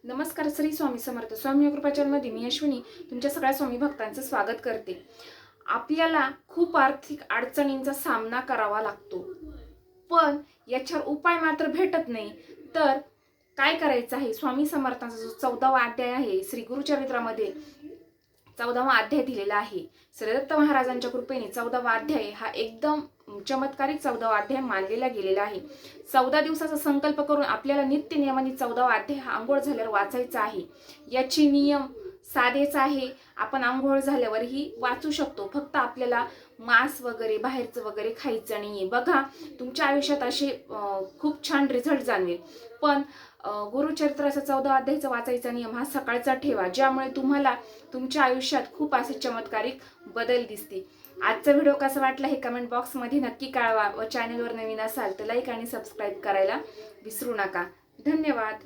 नमस्कार. श्री स्वामी समर्थ. स्वामी कृपा चॅनलमध्ये मी अश्विनी तुमच्या सगळ्या स्वामी भक्तांचं स्वागत करते. आपल्याला खूप आर्थिक अडचणींचा सामना करावा लागतो, पण याच्यावर उपाय मात्र भेटत नाही. तर काय करायचं आहे? स्वामी समर्थांचा जो 14वा अध्याय आहे, श्री गुरुचरित्रामध्ये 14वा अध्याय दिलेला आहे. श्री दत्त महाराजांच्या कृपेने 14वा अध्याय हा एकदम चमत्कारिक 14वा अध्याय मानलेला गेलेला आहे. 14 दिवसाचा संकल्प करून आपल्याला नित्य नियमाने 14वा अध्याय हा आंघोळ झाल्यावर वाचायचा आहे. याची नियम साधेच आहे. आपण आंघोळ झाल्यावरही वाचू शकतो. फक्त आपल्याला मांस वगैरे बाहेरचं वगैरे खायचं नाहीये. बघा, तुमच्या आयुष्यात असे खूप छान रिझल्ट जाणवेल. पण गुरुचरित्राचा 14 अध्यायचा वाचायचा नियम हा सकाळचा ठेवा, ज्यामुळे तुम्हाला तुमच्या आयुष्यात खूप असे चमत्कारिक बदल दिसतील. आजचा व्हिडिओ कसा वाटला हे कमेंट बॉक्समध्ये नक्की कळवा व चॅनलवर नवीन असाल तर लाईक आणि सबस्क्राईब करायला विसरू नका. धन्यवाद.